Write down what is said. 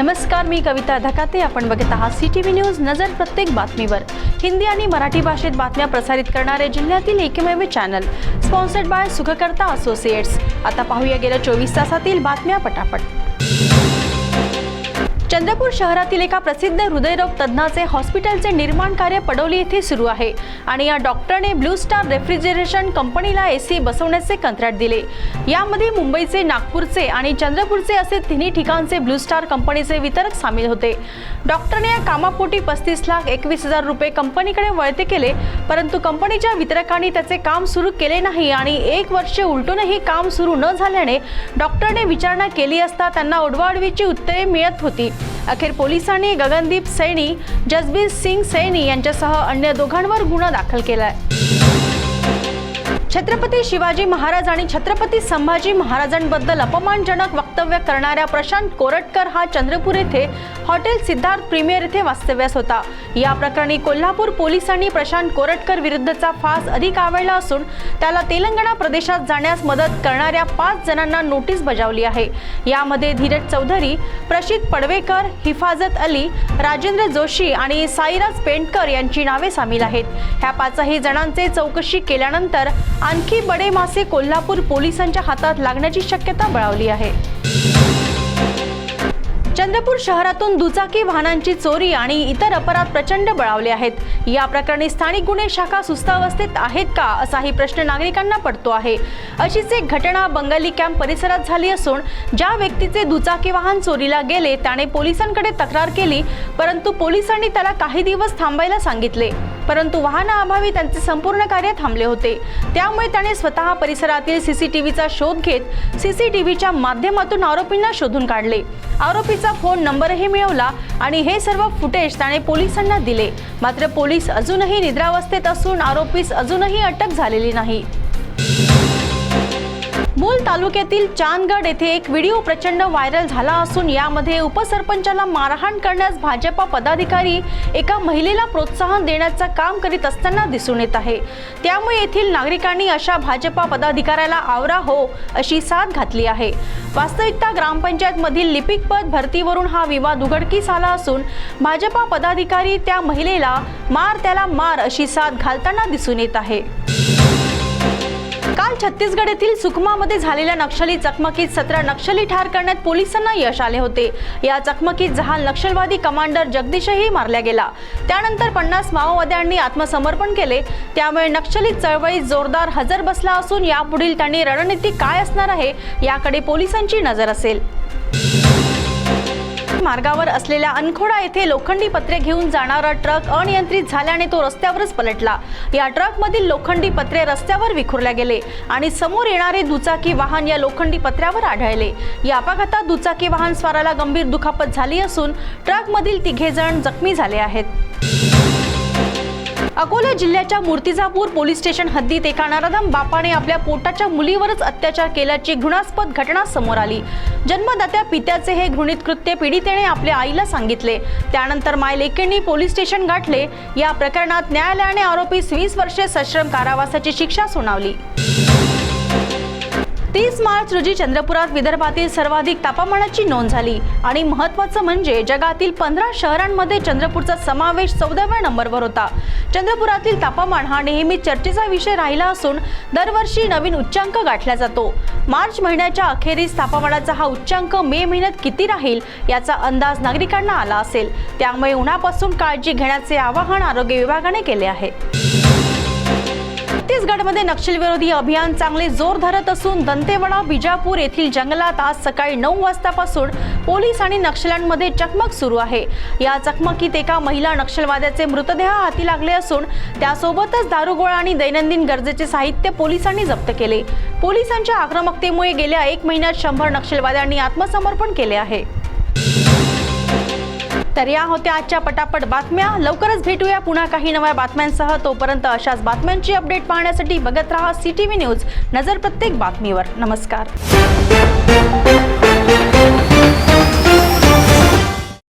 नमस्कार, मी कविता धकाते. आपण बघत आहात CTV न्यूज. नजर प्रत्येक बातमीवर. हिंदी आणि मराठी भाषेत बातम्या प्रसारित करणारे जिल्ह्यातील एकमेव channel. Sponsored by Sukhkarta associates. आता पाहूया गेल्या 24 तासातील बातम्या पटापट. चंद्रपूर शहरातील एका प्रसिद्ध हृदयरोग तज्ञाचे हॉस्पिटलचे निर्माण कार्य पडोली येथे सुरू आहे आणि या डॉक्टरने ब्लू स्टार रेफ्रिजरेशन कंपनीला AC बसवण्याचे कंत्राट दिले. यामध्ये मुंबईचे, नागपूरचे आणि चंद्रपूरचे असे तिन्ही ठिकाणचे ब्लू स्टार कंपनीचे वितरक सामील होते. डॉक्टरने या कामापोटी 35,21,000 रुपये कंपनीकडे वळते केले, परंतु कंपनीच्या वितरकांनी त्याचे काम सुरू केले नाही आणि 1 वर्ष उलटूनही काम सुरू न झाल्याने डॉक्टरने विचारणा केली असता त्यांना ओढवाओढवीची उत्तरे मिळत होती. अखेर पोलिसांनी गगनदीप सैनी, जसबीर सिंग सैनी यांच्यासह अन्य दोघांवर गुन्हा दाखल केलाय. छत्रपती शिवाजी महाराज आणि छत्रपती संभाजी महाराजांबद्दल अपमानजनक वक्तव्य करणाऱ्या प्रशांत कोरटकर हा चंद्रपूर येथे हॉटेल सिद्धार्थ प्रीमियर येथे वास्तव्यास होता. या प्रकरणी कोल्हापूर पोलिसांनी प्रशांत कोरटकर विरुद्धचा फास अधिक आवळला असून त्याला तेलंगणा प्रदेशात जाण्यास मदत करणाऱ्या 5 जणांना नोटीस बजावली आहे. यामध्ये धीरज चौधरी, प्रशित पडवेकर, हिफाजत अली, राजेंद्र जोशी आणि साईराज पेंटकर यांची नावे सामील आहेत. ह्या 5ही जणांचे चौकशी केल्यानंतर आणखी बडे मासे कोल्हापूर पोलिसांच्या हातात लागण्याची शक्यता बळावली आहे. चंद्रपूर शहरातून दुचाकी वाहनांची चोरी आणि इतर अपराध प्रचंड बळावले आहेत. या प्रकरणी स्थानिक गुन्हे शाखा सुस्तावस्थेत आहेत का असाही प्रश्न नागरिकांना पडतो आहे. अशीच एक घटना बंगाली कॅम्प परिसरात झाली असून ज्या व्यक्तीचे दुचाकी वाहन चोरीला गेले त्याने पोलिसांकडे तक्रार केली, परंतु पोलिसांनी त्याला काही दिवस थांबायला सांगितले, परंतु वाहनाअभावी त्यांचे संपूर्ण कार्य थांबले होते. त्यामुळे त्याने स्वतः परिसरातील CCTVचा शोध घेत CCTVच्या माध्यमातून आरोपींना शोधून काढले. आरोपीचा फोन नंबरही मिळवला आणि हे सर्व फुटेज त्याने पोलिसांना दिले. मात्र पोलीस अजूनही निद्रावस्थेत असून आरोपीस अजूनही अटक झालेली नाही. मूल तालुक्यातील चांदगड येथे एक व्हिडिओ प्रचंड व्हायरल झाला असून यामध्ये उपसरपंचाला मारहाण करण्यास भाजपा पदाधिकारी एका महिलेला प्रोत्साहन देण्याचं काम करीत असताना दिसून येत आहे. त्यामुळे येथील नागरिकांनी अशा भाजपा पदाधिकाऱ्याला आवरा हो अशी साथ घातली आहे. वास्तविकता ग्रामपंचायत मधील लिपिक पद भरतीवरून हा विवाद उघडकीस आला असून भाजपा पदाधिकारी त्या महिलेला मार त्याला मार अशी साथ घालताना दिसून येत आहे. काल छत्तीसगड येथील सुकमामध्ये झालेल्या नक्षली चकमकीत 17 नक्षली ठार करण्यात पोलिसांना यश आले होते. या चकमकीत जहाल नक्षलवादी कमांडर जगदीशही मारला गेला. त्यानंतर 50 माओवाद्यांनी आत्मसमर्पण केले. त्यामुळे नक्षली चळवळीत जोरदार हजर बसला असून यापुढील त्यांनी रणनीती काय असणार आहे याकडे पोलिसांची नजर असेल. मार्गावर असलेल्या अनखोडा येथे लोखंडी पत्रे घेऊन जाणारा ट्रक अनियंत्रित झाल्याने तो रस्त्यावरच पलटला. या ट्रकमधील लोखंडी पत्रे रस्त्यावर विखुरले गेले आणि समोर येणारे दुचाकी वाहन या लोखंडी पत्र्यावर आढळले. या अपघातात दुचाकी वाहन स्वाराला गंभीर दुखापत झाली असून ट्रकमधील 3 जण जखमी झाले आहेत. अकोला जिल्ह्याच्या मूर्तिजापूर पोलीस स्टेशन हद्दीत एका नराधम बापाने आपल्या पोटाच्या मुलीवरच अत्याचार केल्याची घृणास्पद घटना समोर आली. जन्मदात्या पित्याचे हे घृणित कृत्य पीडितेने आपल्या आईला सांगितले. त्यानंतर मायलेकींनी पोलीस स्टेशन गाठले. या प्रकरणात न्यायालयाने आरोपीस 20 वर्षे सश्रम कारावासाची शिक्षा सुनावली. 30 मार्च रोजी चंद्रपुरात विदर्भातील सर्वाधिक तापमानाची नोंद झाली आणि महत्त्वाचं म्हणजे जगातील 15 शहरांमध्ये चंद्रपूरचा समावेश 14व्या नंबरवर होता. चंद्रपुरातील तापमान हा नेहमी चर्चेचा विषय राहिला असून दरवर्षी नवीन उच्चांक गाठला जातो. मार्च महिन्याच्या अखेरीस तापमानाचा हा उच्चांक मे महिन्यात किती राहील याचा अंदाज नागरिकांना आला असेल. त्यामुळे उन्हापासून काळजी घेण्याचे आवाहन आरोग्य विभागाने केले आहे. छत्तीसगडमध्ये नक्षलविरोधी अभियान चांगले जोर धरत असून दंतेवाडा, बिजापूर येथील जंगलात आज सकाळी 9 वाजतापासून पोलीस आणि नक्षल्यांमध्ये चकमक सुरू आहे. या चकमकीत एका महिला नक्षलवाद्याचे मृतदेह हाती लागले असून त्यासोबतच दारुगोळा आणि दैनंदिन गरजेचे साहित्य पोलिसांनी जप्त केले. पोलिसांच्या आक्रमकतेमुळे गेल्या 1 महिन्यात 100 नक्षलवाद्यांनी आत्मसमर्पण केले आहे. तर या होत्या आजच्या पटापट बातम्या. लवकरच भेटूया पुन्हा काही नव्या बातम्यांसह. तोपर्यंत अशाच बातम्यांची अपडेट पाहण्यासाठी बघत रहा CTV न्यूज. नजर प्रत्येक बातमीवर. नमस्कार.